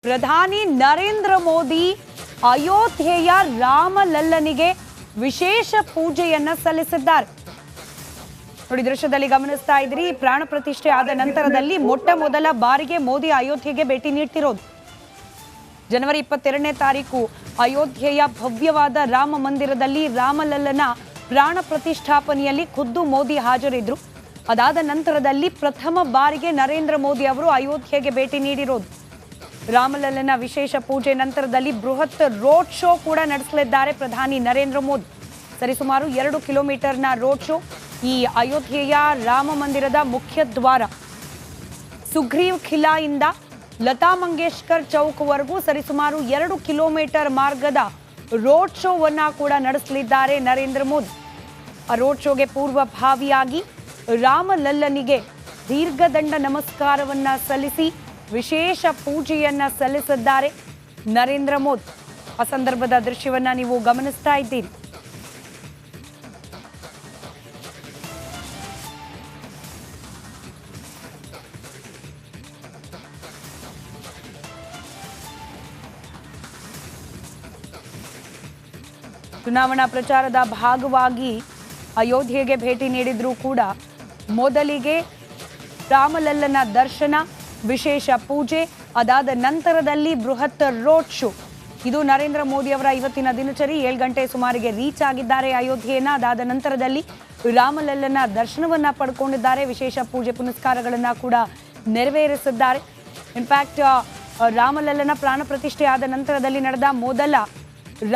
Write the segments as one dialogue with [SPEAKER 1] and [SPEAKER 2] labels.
[SPEAKER 1] ಪ್ರಧಾನಿ ನರೇಂದ್ರ ಮೋದಿ ಅಯೋಧ್ಯೆಯ ರಾಮಲಲ್ಲನಿಗೆ ವಿಶೇಷ ಪೂಜೆಯನ್ನ ಸಲ್ಲಿಸಿದ್ದಾರೆ. ನೋಡಿ, ದೃಶ್ಯದಲ್ಲಿ ಗಮನಿಸ್ತಾ ಇದ್ರಿ, ಪ್ರಾಣ ಪ್ರತಿಷ್ಠೆ ಆದ ನಂತರದಲ್ಲಿ ಮೊಟ್ಟ ಮೊದಲ ಬಾರಿಗೆ ಮೋದಿ ಅಯೋಧ್ಯೆಗೆ ಭೇಟಿ ನೀಡ್ತಿರೋದು. ಜನವರಿ 22ನೇ ತಾರೀಕು ಅಯೋಧ್ಯೆಯ ಭವ್ಯವಾದ ರಾಮ ಮಂದಿರದಲ್ಲಿ ರಾಮಲಲ್ಲನ ಪ್ರಾಣ ಪ್ರತಿಷ್ಠಾಪನೆಯಲ್ಲಿ ಖುದ್ದು ಮೋದಿ ಹಾಜರಿದ್ರು. ಅದಾದ ನಂತರದಲ್ಲಿ ಪ್ರಥಮ ಬಾರಿಗೆ ನರೇಂದ್ರ ಮೋದಿ ಅವರು ಅಯೋಧ್ಯೆಗೆ ಭೇಟಿ ನೀಡಿರೋದು. ರಾಮಲಲ್ಲನ ವಿಶೇಷ ಪೂಜೆ ನಂತರದಲ್ಲಿ ಬೃಹತ್ ರೋಡ್ ಶೋ ಕೂಡ ನಡೆಸಲಿದ್ದಾರೆ ಪ್ರಧಾನಿ ನರೇಂದ್ರ ಮೋದಿ. ಸರಿಸುಮಾರು 2 ಕಿಲೋಮೀಟರ್ನ ರೋಡ್ ಶೋ ಈ ಅಯೋಧ್ಯೆಯ ರಾಮ ಮಂದಿರದ ಮುಖ್ಯ ದ್ವಾರ ಸುಗ್ರೀವ್ ಖಿಲಾ ಇಂದ ಲತಾ ಮಂಗೇಶ್ಕರ್ ಚೌಕ್ವರೆಗೂ ಸರಿಸುಮಾರು 2 ಕಿಲೋಮೀಟರ್ ಮಾರ್ಗದ ರೋಡ್ ಶೋವನ್ನ ಕೂಡ ನಡೆಸಲಿದ್ದಾರೆ ನರೇಂದ್ರ ಮೋದಿ. ಆ ರೋಡ್ ಶೋಗೆ ಪೂರ್ವಭಾವಿಯಾಗಿ ರಾಮಲಲ್ಲನಿಗೆ ದೀರ್ಘದಂಡ ನಮಸ್ಕಾರವನ್ನ ಸಲ್ಲಿಸಿ ವಿಶೇಷ ಪೂಜೆಯನ್ನ ಸಲ್ಲಿಸಿದ್ದಾರೆ ನರೇಂದ್ರ ಮೋದಿ. ಆ ಸಂದರ್ಭದ ದೃಶ್ಯವನ್ನ ನೀವು ಗಮನಿಸ್ತಾ ಇದ್ದೀರಿ. ಚುನಾವಣಾ ಪ್ರಚಾರದ ಭಾಗವಾಗಿ ಅಯೋಧ್ಯೆಗೆ ಭೇಟಿ ನೀಡಿದ್ರೂ ಕೂಡ ಮೊದಲಿಗೆ ರಾಮಲಲ್ಲನ ದರ್ಶನ, ವಿಶೇಷ ಪೂಜೆ, ಅದಾದ ನಂತರದಲ್ಲಿ ಬೃಹತ್ ರೋಡ್ ಶೋ. ಇದು ನರೇಂದ್ರ ಮೋದಿ ಅವರ ಇವತ್ತಿನ ದಿನಚರಿ. 7 ಗಂಟೆ ಸುಮಾರಿಗೆ ರೀಚ್ ಆಗಿದ್ದಾರೆ ಅಯೋಧ್ಯೆಯನ್ನ. ಅದಾದ ನಂತರದಲ್ಲಿ ರಾಮಲಲ್ಲನ ದರ್ಶನವನ್ನ ಪಡ್ಕೊಂಡಿದ್ದಾರೆ. ವಿಶೇಷ ಪೂಜೆ ಪುನಸ್ಕಾರಗಳನ್ನ ಕೂಡ ನೆರವೇರಿಸಿದ್ದಾರೆ. ಇನ್ಫ್ಯಾಕ್ಟ್ ರಾಮಲಲ್ಲನ ಪ್ರಾಣ ಪ್ರತಿಷ್ಠೆ ಆದ ನಂತರದಲ್ಲಿ ನಡೆದ ಮೊದಲ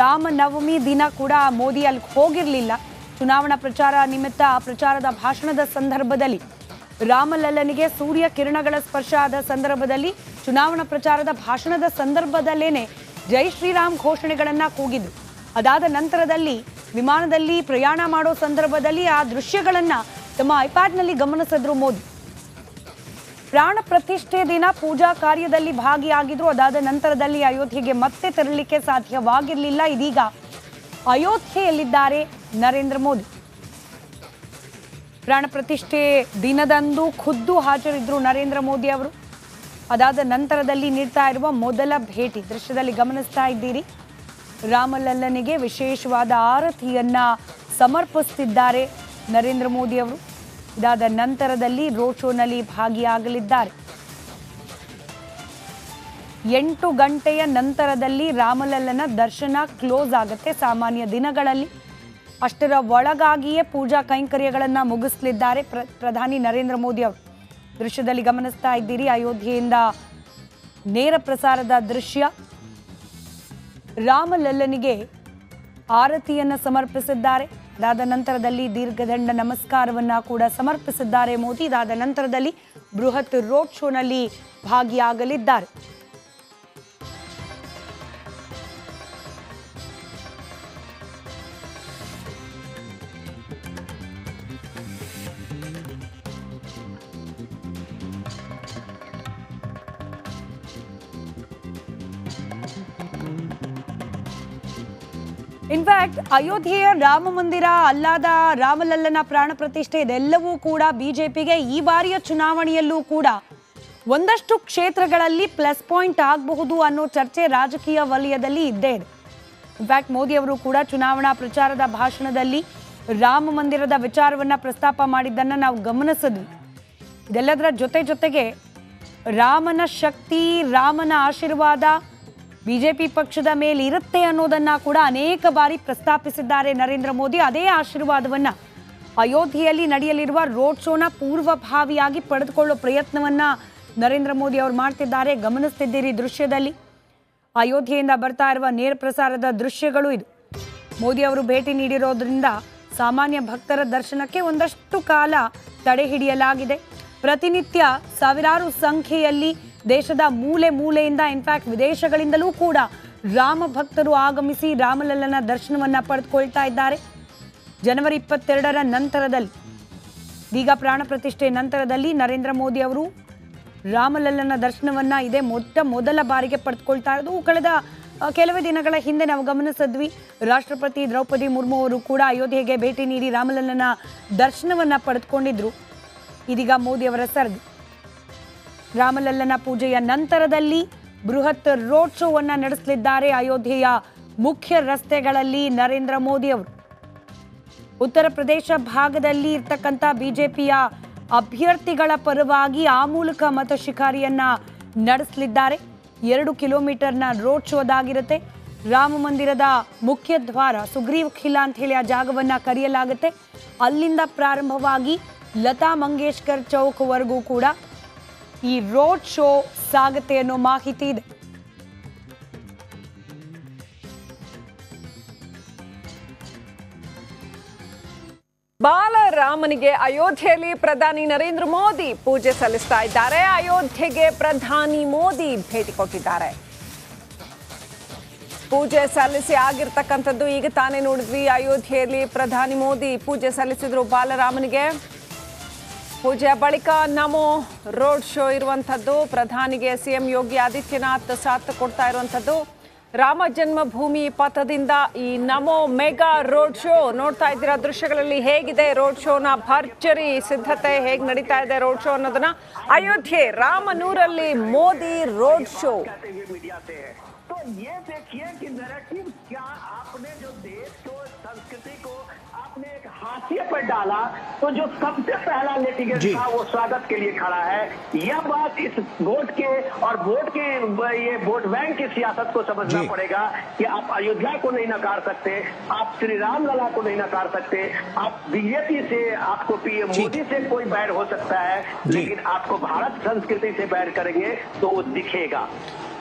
[SPEAKER 1] ರಾಮನವಮಿ ದಿನ ಕೂಡ ಮೋದಿ ಅಲ್ಲಿ ಹೋಗಿರಲಿಲ್ಲ. ಚುನಾವಣಾ ಪ್ರಚಾರ ನಿಮಿತ್ತ ಪ್ರಚಾರದ ಭಾಷಣದ ಸಂದರ್ಭದಲ್ಲಿ ರಾಮಲಲ್ಲನಿಗೆ ಸೂರ್ಯ ಕಿರಣಗಳ ಸ್ಪರ್ಶ ಆದ ಸಂದರ್ಭದಲ್ಲಿ ಚುನಾವಣಾ ಪ್ರಚಾರದ ಭಾಷಣದ ಸಂದರ್ಭದಲ್ಲೇನೆ ಜೈ ಶ್ರೀರಾಮ್ ಘೋಷಣೆಗಳನ್ನ ಕೂಗಿದ್ರು. ಅದಾದ ನಂತರದಲ್ಲಿ ವಿಮಾನದಲ್ಲಿ ಪ್ರಯಾಣ ಮಾಡೋ ಸಂದರ್ಭದಲ್ಲಿ ಆ ದೃಶ್ಯಗಳನ್ನ ತಮ್ಮ ಐಪ್ಯಾಡ್ನಲ್ಲಿ ಗಮನಿಸಿದ್ರು ಮೋದಿ. ಪ್ರಾಣ ಪ್ರತಿಷ್ಠೆ ದಿನ ಪೂಜಾ ಕಾರ್ಯದಲ್ಲಿ ಭಾಗಿಯಾಗಿದ್ರು. ಅದಾದ ನಂತರದಲ್ಲಿ ಅಯೋಧ್ಯೆಗೆ ಮತ್ತೆ ತೆರಳಲಿಕ್ಕೆ ಸಾಧ್ಯವಾಗಿರಲಿಲ್ಲ. ಇದೀಗ ಅಯೋಧ್ಯೆಯಲ್ಲಿದ್ದಾರೆ ನರೇಂದ್ರ ಮೋದಿ. ಪ್ರಾಣ ಪ್ರತಿಷ್ಠೆ ದಿನದಂದು ಖುದ್ದು ಹಾಜರಿದ್ರು ನರೇಂದ್ರ ಮೋದಿ ಅವರು. ಅದಾದ ನಂತರದಲ್ಲಿ ನೀಡ್ತಾ ಇರುವ ಮೊದಲ ಭೇಟಿ ದೃಶ್ಯದಲ್ಲಿ ಗಮನಿಸ್ತಾ ಇದ್ದೀರಿ. ರಾಮಲಲ್ಲನಿಗೆ ವಿಶೇಷವಾದ ಆರತಿಯನ್ನ ಸಮರ್ಪಿಸುತ್ತಿದ್ದಾರೆ ನರೇಂದ್ರ ಮೋದಿ ಅವರು. ಇದಾದ ನಂತರದಲ್ಲಿ ರೋಡ್ ಶೋನಲ್ಲಿ ಭಾಗಿಯಾಗಲಿದ್ದಾರೆ. 8 ಗಂಟೆಯ ನಂತರದಲ್ಲಿ ರಾಮಲಲ್ಲನ ದರ್ಶನ ಕ್ಲೋಸ್ ಆಗುತ್ತೆ. ಸಾಮಾನ್ಯ ದಿನಗಳಲ್ಲಿ ಅಷ್ಟರ ಒಳಗಾಗಿಯೇ ಪೂಜಾ ಕೈಂಕರ್ಯಗಳನ್ನು ಮುಗಿಸಲಿದ್ದಾರೆ ಪ್ರಧಾನಿ ನರೇಂದ್ರ ಮೋದಿ ಅವರು. ದೃಶ್ಯದಲ್ಲಿ ಗಮನಿಸ್ತಾ ಇದ್ದೀರಿ, ಅಯೋಧ್ಯೆಯಿಂದ ನೇರ ಪ್ರಸಾರದ ದೃಶ್ಯ. ರಾಮಲಲ್ಲನಿಗೆ ಆರತಿಯನ್ನು ಸಮರ್ಪಿಸಿದ್ದಾರೆ. ಅದಾದ ನಂತರದಲ್ಲಿ ದೀರ್ಘದಂಡ ನಮಸ್ಕಾರವನ್ನ ಕೂಡ ಸಮರ್ಪಿಸಿದ್ದಾರೆ ಮೋದಿ. ಇದಾದ ನಂತರದಲ್ಲಿ ಬೃಹತ್ ರೋಡ್ ಶೋನಲ್ಲಿ ಭಾಗಿಯಾಗಲಿದ್ದಾರೆ. ಇನ್ಫ್ಯಾಕ್ಟ್ ಅಯೋಧ್ಯೆಯ ರಾಮ ಮಂದಿರ ಅಲ್ಲಾದ ರಾಮಲಲ್ಲನ ಪ್ರಾಣ ಪ್ರತಿಷ್ಠೆ ಇದೆಲ್ಲವೂ ಕೂಡ ಬಿಜೆಪಿಗೆ ಈ ಬಾರಿಯ ಚುನಾವಣೆಯಲ್ಲೂ ಕೂಡ ಒಂದಷ್ಟು ಕ್ಷೇತ್ರಗಳಲ್ಲಿ ಪ್ಲಸ್ ಪಾಯಿಂಟ್ ಆಗಬಹುದು ಅನ್ನೋ ಚರ್ಚೆ ರಾಜಕೀಯ ವಲಯದಲ್ಲಿ ಇದ್ದೇ ಇದೆ. ಇನ್ಫ್ಯಾಕ್ಟ್ ಮೋದಿ ಅವರು ಕೂಡ ಚುನಾವಣಾ ಪ್ರಚಾರದ ಭಾಷಣದಲ್ಲಿ ರಾಮ ಮಂದಿರದ ವಿಚಾರವನ್ನ ಪ್ರಸ್ತಾಪ ಮಾಡಿದ್ದನ್ನು ನಾವು ಗಮನಿಸಿದ್ವಿ. ಇದೆಲ್ಲದರ ಜೊತೆಗೆ ರಾಮನ ಶಕ್ತಿ, ರಾಮನ ಆಶೀರ್ವಾದ ಬಿಜೆಪಿ ಪಕ್ಷದ ಮೇಲೆ ಇರುತ್ತೆ ಅನ್ನೋದನ್ನ ಕೂಡ ಅನೇಕ ಬಾರಿ ಪ್ರಸ್ತಾಪಿಸಿದ್ದಾರೆ ನರೇಂದ್ರ ಮೋದಿ. ಅದೇ ಆಶೀರ್ವಾದವನ್ನ ಅಯೋಧ್ಯೆಯಲ್ಲಿ ನಡೆಯಲಿರುವ ರೋಡ್ ಶೋನ ಪೂರ್ವಭಾವಿಯಾಗಿ ಪಡೆದುಕೊಳ್ಳೋ ಪ್ರಯತ್ನವನ್ನ ನರೇಂದ್ರ ಮೋದಿ ಅವರು ಮಾಡ್ತಿದ್ದಾರೆ. ಗಮನಿಸ್ತಿದ್ದೀರಿ ದೃಶ್ಯದಲ್ಲಿ ಅಯೋಧ್ಯೆಯಿಂದ ಬರ್ತಾ ಇರುವ ನೇರ ಪ್ರಸಾರದ ದೃಶ್ಯಗಳು ಇದು. ಮೋದಿ ಅವರು ಭೇಟಿ ನೀಡಿರೋದ್ರಿಂದ ಸಾಮಾನ್ಯ ಭಕ್ತರ ದರ್ಶನಕ್ಕೆ ಒಂದಷ್ಟು ಕಾಲ ತಡೆ ಹಿಡಿಯಲಾಗಿದೆ. ಪ್ರತಿನಿತ್ಯ ಸಾವಿರಾರು ಸಂಖ್ಯೆಯಲ್ಲಿ ದೇಶದ ಮೂಲೆ ಮೂಲೆಯಿಂದ, ಇನ್ಫ್ಯಾಕ್ಟ್ ವಿದೇಶಗಳಿಂದಲೂ ಕೂಡ ರಾಮ ಭಕ್ತರು ಆಗಮಿಸಿ ರಾಮಲಲ್ಲನ ದರ್ಶನವನ್ನ ಪಡೆದುಕೊಳ್ತಾ ಇದ್ದಾರೆ. ಜನವರಿ 22ರ ನಂತರದಲ್ಲಿ ಈಗ ಪ್ರಾಣ ಪ್ರತಿಷ್ಠೆ ನಂತರದಲ್ಲಿ ನರೇಂದ್ರ ಮೋದಿ ಅವರು ರಾಮಲಲ್ಲನ ದರ್ಶನವನ್ನ ಇದೇ ಮೊದಲ ಬಾರಿಗೆ ಪಡೆದುಕೊಳ್ತಾ ಇರೋದು. ಕಳೆದ ಕೆಲವೇ ದಿನಗಳ ಹಿಂದೆ ನಾವು ಗಮನಿಸಿದ್ವಿ, ರಾಷ್ಟ್ರಪತಿ ದ್ರೌಪದಿ ಮುರ್ಮು ಅವರು ಕೂಡ ಅಯೋಧ್ಯೆಗೆ ಭೇಟಿ ನೀಡಿ ರಾಮಲಲ್ಲನ ದರ್ಶನವನ್ನ ಪಡೆದುಕೊಂಡಿದ್ರು. ಇದೀಗ ಮೋದಿ ಅವರ ಸರದಿ. ರಾಮಲಲ್ಲನ ಪೂಜೆಯ ನಂತರದಲ್ಲಿ ಬೃಹತ್ ರೋಡ್ ಶೋವನ್ನ ನಡೆಸಲಿದ್ದಾರೆ ಅಯೋಧ್ಯೆಯ ಮುಖ್ಯ ರಸ್ತೆಗಳಲ್ಲಿ ನರೇಂದ್ರ ಮೋದಿ ಅವರು. ಉತ್ತರ ಪ್ರದೇಶ ಭಾಗದಲ್ಲಿ ಇರ್ತಕ್ಕಂಥ ಬಿಜೆಪಿಯ ಅಭ್ಯರ್ಥಿಗಳ ಪರವಾಗಿ ಆ ಮೂಲಕ ಮತ ಶಿಕಾರಿಯನ್ನ ನಡೆಸಲಿದ್ದಾರೆ. 2 ಕಿಲೋಮೀಟರ್ನ ರೋಡ್ ಶೋದಾಗಿರುತ್ತೆ. ರಾಮ ಮಂದಿರದ ಮುಖ್ಯ ದ್ವಾರ ಸುಗ್ರೀವ್ ಖಿಲಾ ಅಂತ ಹೇಳಿ ಆ ಜಾಗವನ್ನ ಕರೆಯಲಾಗುತ್ತೆ. ಅಲ್ಲಿಂದ ಪ್ರಾರಂಭವಾಗಿ ಲತಾ ಮಂಗೇಶ್ಕರ್ ಚೌಕ್ವರೆಗೂ ಕೂಡ ಈ ರೋಡ್ ಶೋ ಸಾಗುತ್ತೆ ಅನ್ನೋ ಮಾಹಿತಿ ಇದೆ.
[SPEAKER 2] ಬಾಲರಾಮನಿಗೆ ಅಯೋಧ್ಯೆಯಲ್ಲಿ ಪ್ರಧಾನಿ ನರೇಂದ್ರ ಮೋದಿ ಪೂಜೆ ಸಲ್ಲಿಸ್ತಾ ಇದ್ದಾರೆ. ಅಯೋಧ್ಯೆಗೆ ಪ್ರಧಾನಿ ಮೋದಿ ಭೇಟಿ ಕೊಟ್ಟಿದ್ದಾರೆ. ಪೂಜೆ ಸಲ್ಲಿಸಿ ಆಗಿರ್ತಕ್ಕಂಥದ್ದು ಈಗ ತಾನೇ ನೋಡಿದ್ವಿ. ಅಯೋಧ್ಯೆಯಲ್ಲಿ ಪ್ರಧಾನಿ ಮೋದಿ ಪೂಜೆ ಸಲ್ಲಿಸಿದ್ರು ಬಾಲರಾಮನಿಗೆ. ಪೂಜೆಯ ಬಳಿಕ ನಮೋ ರೋಡ್ ಶೋ ಇರುವಂಥದ್ದು. ಪ್ರಧಾನಿಗೆ ಸಿಎಂ ಯೋಗಿ ಆದಿತ್ಯನಾಥ್ ಸಾಥ್ ಕೊಡ್ತಾ ಇರುವಂಥದ್ದು. ರಾಮ ಜನ್ಮಭೂಮಿ ಪಥದಿಂದ ಈ ನಮೋ ಮೆಗಾ ರೋಡ್ ಶೋ ನೋಡ್ತಾ ಇದ್ದೀರಾ ದೃಶ್ಯಗಳಲ್ಲಿ. ಹೇಗಿದೆ ರೋಡ್ ಶೋನ ಭರ್ಜರಿ ಸಿದ್ಧತೆ, ಹೇಗೆ ನಡೀತಾ ಇದೆ ರೋಡ್ ಶೋ ಅನ್ನೋದನ್ನ. ಅಯೋಧ್ಯೆ ರಾಮನೂರಲ್ಲಿ ಮೋದಿ ರೋಡ್ ಶೋ.
[SPEAKER 3] तो ये देखिए कि नैरेटिव क्या आपने जो देश को संस्कृति को आपने एक हाशिए पर डाला, तो जो सबसे पहला लिटिगेशन था वो स्वागत के लिए खड़ा है. यह बात इस वोट के और वोट के ये वोट बैंक की सियासत को समझना पड़ेगा कि आप अयोध्या को नहीं नकार सकते, आप श्री राम लला को नहीं नकार सकते, आप बीजेपी से आपको पीएम मोदी से कोई बैर हो सकता है, लेकिन आपको भारत संस्कृति से बैर करेंगे तो वो दिखेगा.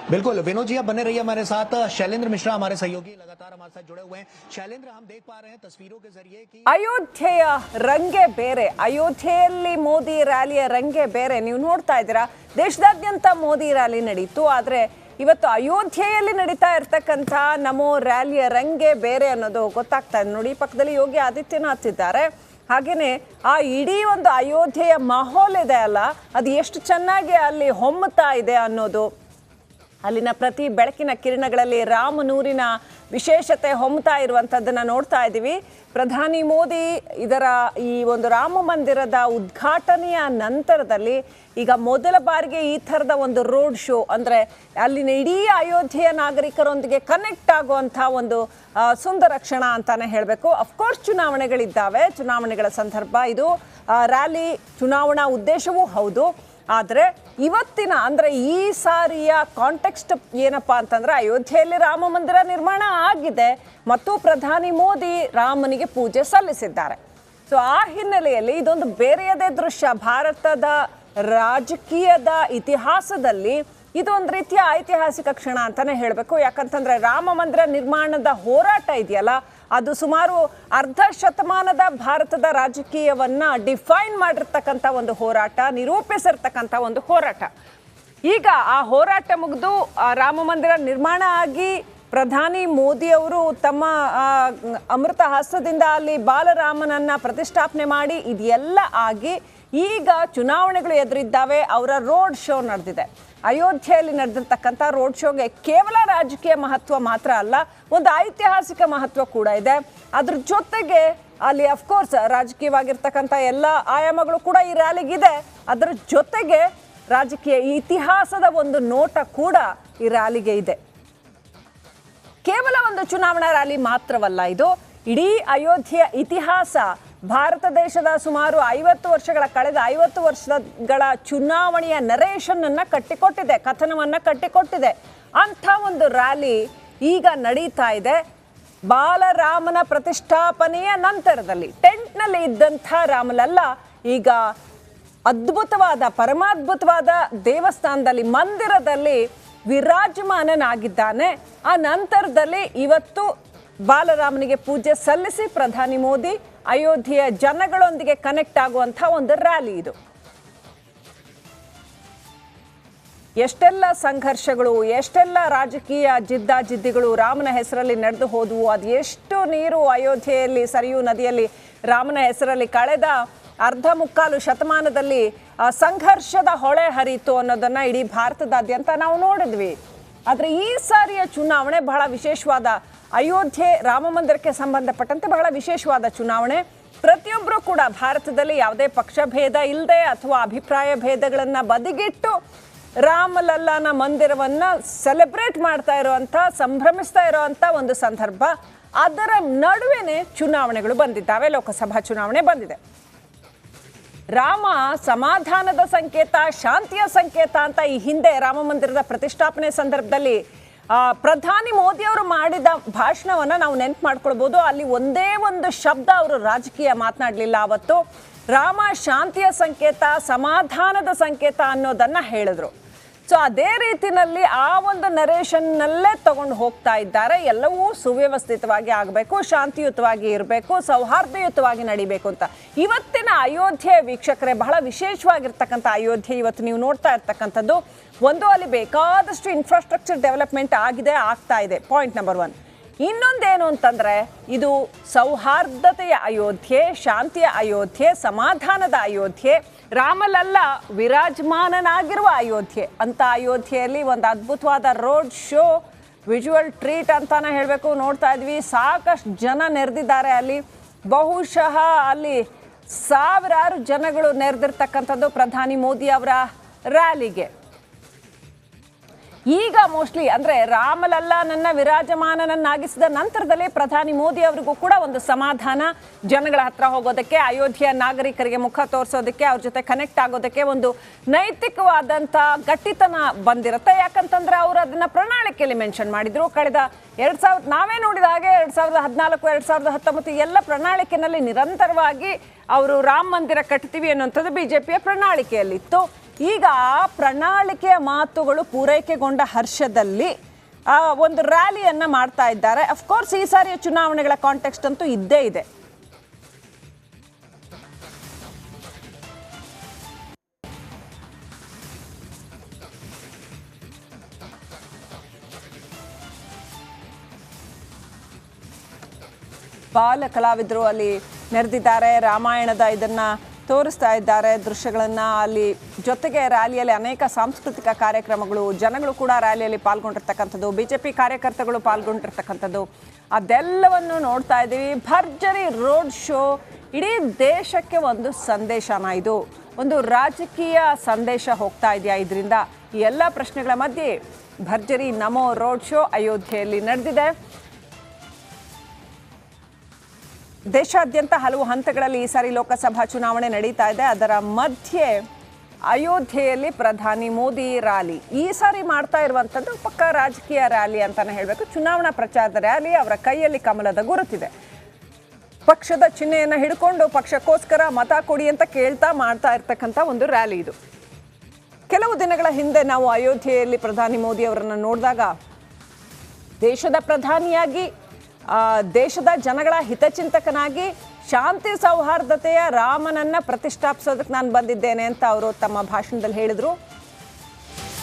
[SPEAKER 4] बिल्कुल विनोद जी, आप बने रहिए हमारे साथ. शैलेंद्र मिश्रा हमारे सहयोगी लगातार हमारे साथ जुड़े हुए हैं. शैलेंद्र, हम देख पा रहे हैं तस्वीरों के जरिए कि
[SPEAKER 2] ಅಯೋಧ್ಯೆಯ ರಂಗೆ ಬೇರೆ, ಅಯೋಧ್ಯೆಯಲ್ಲಿ ಮೋದಿ ರ್ಯಾಲಿಯ ರಂಗೆ ಬೇರೆ. ನೀವು ನೋಡ್ತಾ ಇದ್ದೀರಾ, ದೇಶದಾದ್ಯಂತ ಮೋದಿ ರ್ಯಾಲಿ ನಡೀತು. ಆದ್ರೆ ಇವತ್ತು ಅಯೋಧ್ಯೆಯಲ್ಲಿ ನಡೀತಾ ಇರ್ತಕ್ಕಂಥ ನಮೋ ರ್ಯಾಲಿಯ ರಂಗೆ ಬೇರೆ ಅನ್ನೋದು ಗೊತ್ತಾಗ್ತಾ ಇದೆ. ನೋಡಿ, ಪಕ್ಕದಲ್ಲಿ ಯೋಗಿ ಆದಿತ್ಯನಾಥ್ ಇದ್ದಾರೆ. ಹಾಗೇನೆ ಆ ಇಡೀ ಒಂದು ಅಯೋಧ್ಯೆಯ ಮಾಹೋಲ್ ಇದೆ ಅಲ್ಲ, ಅದು ಎಷ್ಟು ಚೆನ್ನಾಗಿ ಅಲ್ಲಿ ಹೊಮ್ಮತಾ ಇದೆ ಅನ್ನೋದು, ಅಲ್ಲಿನ ಪ್ರತಿ ಬೆಳಕಿನ ಕಿರಣಗಳಲ್ಲಿ ರಾಮನೂರಿನ ವಿಶೇಷತೆ ಹೊಮ್ಮತಾ ಇರುವಂಥದ್ದನ್ನು ನೋಡ್ತಾ ಇದ್ದೀವಿ. ಪ್ರಧಾನಿ ಮೋದಿ ಇದರ ಈ ಒಂದು ರಾಮ ಮಂದಿರದ ಉದ್ಘಾಟನೆಯ ನಂತರದಲ್ಲಿ ಈಗ ಮೊದಲ ಬಾರಿಗೆ ಈ ಥರದ ಒಂದು ರೋಡ್ ಶೋ, ಅಂದರೆ ಅಲ್ಲಿನ ಇಡೀ ಅಯೋಧ್ಯೆಯ ನಾಗರಿಕರೊಂದಿಗೆ ಕನೆಕ್ಟ್ ಆಗುವಂಥ ಒಂದು ಸುಂದರ ಕ್ಷಣ ಅಂತಾನೆ ಹೇಳಬೇಕು. ಅಫ್ಕೋರ್ಸ್ ಚುನಾವಣೆಗಳಿದ್ದಾವೆ, ಚುನಾವಣೆಗಳ ಸಂದರ್ಭ ಇದು. ರ್ಯಾಲಿ ಚುನಾವಣಾ ಉದ್ದೇಶವೂ ಹೌದು. ಆದರೆ ಇವತ್ತಿನ ಅಂದರೆ ಈ ಸಾರಿಯ ಕಾಂಟೆಕ್ಸ್ಟ್ ಏನಪ್ಪ ಅಂತಂದ್ರೆ, ಅಯೋಧ್ಯೆಯಲ್ಲಿ ರಾಮ ಮಂದಿರ ನಿರ್ಮಾಣ ಆಗಿದೆ ಮತ್ತು ಪ್ರಧಾನಿ ಮೋದಿ ರಾಮನಿಗೆ ಪೂಜೆ ಸಲ್ಲಿಸಿದ್ದಾರೆ. ಸೊ ಆ ಹಿನ್ನೆಲೆಯಲ್ಲಿ ಇದೊಂದು ಬೇರೆಯದೇ ದೃಶ್ಯ. ಭಾರತದ ರಾಜಕೀಯದ ಇತಿಹಾಸದಲ್ಲಿ ಇದೊಂದು ರೀತಿಯ ಐತಿಹಾಸಿಕ ಕ್ಷಣ ಅಂತಾನೆ ಹೇಳಬೇಕು. ಯಾಕಂತಂದ್ರೆ ರಾಮ ಮಂದಿರ ನಿರ್ಮಾಣದ ಹೋರಾಟ ಇದೆಯಲ್ಲ, ಅದು ಸುಮಾರು ಅರ್ಧ ಶತಮಾನದ ಭಾರತದ ರಾಜಕೀಯವನ್ನ ಡಿಫೈನ್ ಮಾಡಿರ್ತಕ್ಕಂಥ ಒಂದು ಹೋರಾಟ, ನಿರೂಪಿಸಿರ್ತಕ್ಕಂಥ ಒಂದು ಹೋರಾಟ. ಈಗ ಆ ಹೋರಾಟ ಮುಗಿದು ರಾಮ ಮಂದಿರ ನಿರ್ಮಾಣ ಆಗಿ ಪ್ರಧಾನಿ ಮೋದಿ ಅವರು ತಮ್ಮ ಅಮೃತ ಹಸ್ತದಿಂದ ಅಲ್ಲಿ ಬಾಲರಾಮನನ್ನ ಪ್ರತಿಷ್ಠಾಪನೆ ಮಾಡಿ ಇದೆಲ್ಲ ಆಗಿ ಈಗ ಚುನಾವಣೆಗಳು ಎದುರಿದ್ದಾವೆ. ಅವರ ರೋಡ್ ಶೋ ನಡೆದಿದೆ. ಅಯೋಧ್ಯೆಯಲ್ಲಿ ನಡೆದಿರ್ತಕ್ಕಂಥ ರೋಡ್ ಶೋಗೆ ಕೇವಲ ರಾಜಕೀಯ ಮಹತ್ವ ಮಾತ್ರ ಅಲ್ಲ, ಒಂದು ಐತಿಹಾಸಿಕ ಮಹತ್ವ ಕೂಡ ಇದೆ. ಅದ್ರ ಜೊತೆಗೆ ಅಲ್ಲಿ ಅಫ್ಕೋರ್ಸ್ ರಾಜಕೀಯವಾಗಿರ್ತಕ್ಕಂಥ ಎಲ್ಲ ಆಯಾಮಗಳು ಕೂಡ ಈ ರ್ಯಾಲಿಗಿದೆ. ಅದರ ಜೊತೆಗೆ ರಾಜಕೀಯ ಇತಿಹಾಸದ ಒಂದು ನೋಟ ಕೂಡ ಈ ರ್ಯಾಲಿಗೆ ಇದೆ. ಕೇವಲ ಒಂದು ಚುನಾವಣಾ ರ್ಯಾಲಿ ಮಾತ್ರವಲ್ಲ ಇದು, ಇಡೀ ಅಯೋಧ್ಯೆಯ ಇತಿಹಾಸ, ಭಾರತ ದೇಶದ ಸುಮಾರು 50 ವರ್ಷಗಳ ಕಳೆದ 50 ವರ್ಷಗಳ ಚುನಾವಣೆಯ ನರೇಷನ್ ಅನ್ನ ಕಟ್ಟಿಕೊಟ್ಟಿದೆ, ಕಥನವನ್ನ ಕಟ್ಟಿಕೊಟ್ಟಿದೆ. ಅಂಥ ಒಂದು ರ್ಯಾಲಿ ಈಗ ನಡೀತಾ ಇದೆ. ಬಾಲರಾಮನ ಪ್ರತಿಷ್ಠಾಪನೆಯ ನಂತರದಲ್ಲಿ ಟೆಂಟ್ನಲ್ಲಿ ಇದ್ದಂಥ ರಾಮಲಲ್ಲ ಈಗ ಅದ್ಭುತವಾದ ಪರಮಾದ್ಭುತವಾದ ದೇವಸ್ಥಾನದಲ್ಲಿ, ಮಂದಿರದಲ್ಲಿ ವಿರಾಜಮಾನನಾಗಿದ್ದಾನೆ. ಆ ನಂತರದಲ್ಲಿ ಇವತ್ತು ಬಾಲರಾಮನಿಗೆ ಪೂಜೆ ಸಲ್ಲಿಸಿ ಪ್ರಧಾನಿ ಮೋದಿ ಅಯೋಧ್ಯೆಯ ಜನಗಳೊಂದಿಗೆ ಕನೆಕ್ಟ್ ಆಗುವಂಥ ಒಂದು ರ್ಯಾಲಿ ಇದು. ಎಷ್ಟೆಲ್ಲ ಸಂಘರ್ಷಗಳು, ಎಷ್ಟೆಲ್ಲ ರಾಜಕೀಯ ಜಿದ್ದಾಜಿದ್ದಿಗಳು ರಾಮನ ಹೆಸರಲ್ಲಿ ನಡೆದು ಹೋದವು. ಅದು ಎಷ್ಟು ನೀರು ಅಯೋಧ್ಯೆಯಲ್ಲಿ ಸರಿಯೂ ನದಿಯಲ್ಲಿ ರಾಮನ ಹೆಸರಲ್ಲಿ ಕಳೆದ ಅರ್ಧ ಮುಕ್ಕಾಲು ಶತಮಾನದಲ್ಲಿ ಸಂಘರ್ಷದ ಹೊಳೆ ಹರಿತು ಅನ್ನೋದನ್ನ ಇಡೀ ಭಾರತದಾದ್ಯಂತ ನಾವು ನೋಡಿದ್ವಿ. ಆದರೆ ಈ ಸಾರಿಯ ಚುನಾವಣೆ ಬಹಳ ವಿಶೇಷವಾದ, ಅಯೋಧ್ಯೆ ರಾಮ ಮಂದಿರಕ್ಕೆ ಸಂಬಂಧಪಟ್ಟಂತೆ ಬಹಳ ವಿಶೇಷವಾದ ಚುನಾವಣೆ. ಪ್ರತಿಯೊಬ್ಬರು ಕೂಡ ಭಾರತದಲ್ಲಿ ಯಾವುದೇ ಪಕ್ಷ ಭೇದ ಇಲ್ಲದೆ ಅಥವಾ ಅಭಿಪ್ರಾಯ ಭೇದಗಳನ್ನು ಬದಿಗಿಟ್ಟು ರಾಮಲಲ್ಲಾನ ಮಂದಿರವನ್ನ ಸೆಲೆಬ್ರೇಟ್ ಮಾಡ್ತಾ ಇರುವಂಥ, ಸಂಭ್ರಮಿಸ್ತಾ ಇರುವಂಥ ಒಂದು ಸಂದರ್ಭ. ಅದರ ನಡುವೆನೇ ಚುನಾವಣೆಗಳು ಬಂದಿದ್ದಾವೆ, ಲೋಕಸಭಾ ಚುನಾವಣೆ ಬಂದಿದೆ. ರಾಮ ಸಮಾಧಾನದ ಸಂಕೇತ, ಶಾಂತಿಯ ಸಂಕೇತ ಅಂತ ಈ ಹಿಂದೆ ರಾಮ ಮಂದಿರದ ಪ್ರತಿಷ್ಠಾಪನೆ ಸಂದರ್ಭದಲ್ಲಿ ಪ್ರಧಾನಿ ಮೋದಿ ಅವರು ಮಾಡಿದ ಭಾಷಣವನ್ನು ನಾವು ನೆನ್ಪು ಮಾಡ್ಕೊಳ್ಬೋದು. ಅಲ್ಲಿ ಒಂದೇ ಒಂದು ಶಬ್ದ ಅವರು ರಾಜಕೀಯ ಮಾತನಾಡಲಿಲ್ಲ. ಅವತ್ತು ರಾಮ ಶಾಂತಿಯ ಸಂಕೇತ, ಸಮಾಧಾನದ ಸಂಕೇತ ಅನ್ನೋದನ್ನ ಹೇಳಿದ್ರು. ಸೊ ಅದೇ ರೀತಿನಲ್ಲಿ ಆ ಒಂದು ನರೇಷನ್ನಲ್ಲೇ ತಗೊಂಡು ಹೋಗ್ತಾ ಇದ್ದಾರೆ. ಎಲ್ಲವೂ ಸುವ್ಯವಸ್ಥಿತವಾಗಿ ಆಗಬೇಕು, ಶಾಂತಿಯುತವಾಗಿ ಇರಬೇಕು, ಸೌಹಾರ್ದಯುತವಾಗಿ ನಡಿಬೇಕು ಅಂತ. ಇವತ್ತಿನ ಅಯೋಧ್ಯೆ ವೀಕ್ಷಕರೇ, ಬಹಳ ವಿಶೇಷವಾಗಿರ್ತಕ್ಕಂಥ ಅಯೋಧ್ಯೆ ಇವತ್ತು ನೀವು ನೋಡ್ತಾ ಇರ್ತಕ್ಕಂಥದ್ದು. ಒಂದು, ಅಲ್ಲಿ ಬೇಕಾದಷ್ಟು ಇನ್ಫ್ರಾಸ್ಟ್ರಕ್ಚರ್ ಡೆವಲಪ್ಮೆಂಟ್ ಆಗಿದೆ, ಆಗ್ತಾ ಇದೆ, ಪಾಯಿಂಟ್ ನಂಬರ್ 1. ಇನ್ನೊಂದೇನು ಅಂತಂದರೆ, ಇದು ಸೌಹಾರ್ದತೆಯ ಅಯೋಧ್ಯೆ, ಶಾಂತಿಯ ಅಯೋಧ್ಯೆ, ಸಮಾಧಾನದ ಅಯೋಧ್ಯೆ, ರಾಮಲಲ್ಲ ವಿರಾಜಮಾನನಾಗಿರುವ ಅಯೋಧ್ಯೆ ಅಂತ. ಅಯೋಧ್ಯೆಯಲ್ಲಿ ಒಂದು ಅದ್ಭುತವಾದ ರೋಡ್ ಶೋ, ವಿಜುವಲ್ ಟ್ರೀಟ್ ಅಂತಾನೆ ಹೇಳಬೇಕು, ನೋಡ್ತಾ ಇದ್ವಿ. ಸಾಕಷ್ಟು ಜನ ನೆರೆದಿದ್ದಾರೆ ಅಲ್ಲಿ. ಬಹುಶಃ ಅಲ್ಲಿ ಸಾವಿರಾರು ಜನಗಳು ನೆರೆದಿರ್ತಕ್ಕಂಥದ್ದು ಪ್ರಧಾನಿ ಮೋದಿ ಅವರ ರ್ಯಾಲಿಗೆ. ಈಗ ಮೋಸ್ಟ್ಲಿ ಅಂದರೆ ರಾಮಲಲ್ಲಾನನ್ನ ವಿರಾಜಮಾನನನ್ನಾಗಿಸಿದ ನಂತರದಲ್ಲಿ ಪ್ರಧಾನಿ ಮೋದಿ ಅವರಿಗೂ ಕೂಡ ಒಂದು ಸಮಾಧಾನ, ಜನಗಳ ಹತ್ರ ಹೋಗೋದಕ್ಕೆ, ಅಯೋಧ್ಯೆಯ ನಾಗರಿಕರಿಗೆ ಮುಖ ತೋರಿಸೋದಕ್ಕೆ, ಅವ್ರ ಜೊತೆ ಕನೆಕ್ಟ್ ಆಗೋದಕ್ಕೆ ಒಂದು ನೈತಿಕವಾದಂಥ ಗಟ್ಟಿತನ ಬಂದಿರುತ್ತೆ. ಯಾಕಂತಂದ್ರೆ ಅವರು ಅದನ್ನ ಪ್ರಣಾಳಿಕೆಯಲ್ಲಿ ಮೆನ್ಷನ್ ಮಾಡಿದ್ರು. ಕಳೆದ 2000 ನಾವೇ ನೋಡಿದ ಹಾಗೆ 2014, 2019 ಎಲ್ಲ ಪ್ರಣಾಳಿಕೆಯಲ್ಲಿ ನಿರಂತರವಾಗಿ ಅವರು ರಾಮ ಮಂದಿರ ಕಟ್ತೀವಿ ಅನ್ನುವಂಥದ್ದು ಬಿಜೆಪಿಯ ಪ್ರಣಾಳಿಕೆಯಲ್ಲಿತ್ತು. ಈಗ ಆ ಪ್ರಣಾಳಿಕೆಯ ಮಾತುಗಳು ಪೂರೈಕೆಗೊಂಡ ಹರ್ಷದಲ್ಲಿ ಒಂದು ರ್ಯಾಲಿಯನ್ನ ಮಾಡ್ತಾ ಇದ್ದಾರೆ. ಅಫ್ಕೋರ್ಸ್ ಈ ಸಾರಿಯ ಚುನಾವಣೆಗಳ ಕಾಂಟೆಕ್ಸ್ಟ್ ಅಂತೂ ಇದ್ದೇ ಇದೆ. ಬಾಲ ಕಲಾವಿದರು ಅಲ್ಲಿ ನೆರೆದಿದ್ದಾರೆ, ರಾಮಾಯಣದ ಇದನ್ನ ತೋರಿಸ್ತಾ ಇದ್ದಾರೆ ದೃಶ್ಯಗಳನ್ನ. ಅಲ್ಲಿ ಜೊತೆಗೆ ರ್ಯಾಲಿಯಲ್ಲಿ ಅನೇಕ ಸಾಂಸ್ಕೃತಿಕ ಕಾರ್ಯಕ್ರಮಗಳು, ಜನಗಳು ಕೂಡ ರ್ಯಾಲಿಯಲ್ಲಿ ಪಾಲ್ಗೊಂಡಿರ್ತಕ್ಕಂಥದ್ದು, ಬಿಜೆಪಿ ಕಾರ್ಯಕರ್ತಗಳು ಪಾಲ್ಗೊಂಡಿರ್ತಕ್ಕಂಥದ್ದು, ಅದೆಲ್ಲವನ್ನು ನೋಡ್ತಾ ಇದ್ದೀವಿ. ಭರ್ಜರಿ ರೋಡ್ ಶೋ, ಇಡೀ ದೇಶಕ್ಕೆ ಒಂದು ಸಂದೇಶನ, ಇದು ಒಂದು ರಾಜಕೀಯ ಸಂದೇಶ ಹೋಗ್ತಾ ಇದೆಯಾ ಇದರಿಂದ? ಈ ಎಲ್ಲ ಪ್ರಶ್ನೆಗಳ ಮಧ್ಯೆ ಭರ್ಜರಿ ನಮೋ ರೋಡ್ ಶೋ ಅಯೋಧ್ಯೆಯಲ್ಲಿ ನಡೆದಿದೆ. ದೇಶಾದ್ಯಂತ ಹಲವು ಹಂತಗಳಲ್ಲಿ ಈ ಸಾರಿ ಲೋಕಸಭಾ ಚುನಾವಣೆ ನಡೀತಾ ಇದೆ. ಅದರ ಮಧ್ಯೆ ಅಯೋಧ್ಯೆಯಲ್ಲಿ ಪ್ರಧಾನಿ ಮೋದಿ ರ್ಯಾಲಿ ಈ ಸಾರಿ ಮಾಡ್ತಾ ಇರುವಂಥದ್ದು ಪಕ್ಕಾ ರಾಜಕೀಯ ರ್ಯಾಲಿ ಅಂತಾನೆ ಹೇಳಬೇಕು. ಚುನಾವಣಾ ಪ್ರಚಾರದ ರ್ಯಾಲಿ. ಅವರ ಕೈಯಲ್ಲಿ ಕಮಲದ ಗುರುತಿದೆ. ಪಕ್ಷದ ಚಿಹ್ನೆಯನ್ನು ಹಿಡ್ಕೊಂಡು ಪಕ್ಷಕ್ಕೋಸ್ಕರ ಮತ ಕೊಡಿ ಅಂತ ಕೇಳ್ತಾ ಮಾಡ್ತಾ ಇರ್ತಕ್ಕಂಥ ಒಂದು ರ್ಯಾಲಿ ಇದು. ಕೆಲವು ದಿನಗಳ ಹಿಂದೆ ನಾವು ಅಯೋಧ್ಯೆಯಲ್ಲಿ ಪ್ರಧಾನಿ ಮೋದಿ ಅವರನ್ನು ನೋಡಿದಾಗ ದೇಶದ ಪ್ರಧಾನಿಯಾಗಿ, ದೇಶದ ಜನಗಳ ಹಿತಚಿಂತಕನಾಗಿ, ಶಾಂತಿ ಸೌಹಾರ್ದತೆಯ ರಾಮನನ್ನ ಪ್ರತಿಷ್ಠಾಪಿಸೋದಕ್ಕೆ ನಾನು ಬಂದಿದ್ದೇನೆ ಅಂತ ಅವರು ತಮ್ಮ ಭಾಷಣದಲ್ಲಿ ಹೇಳಿದರು.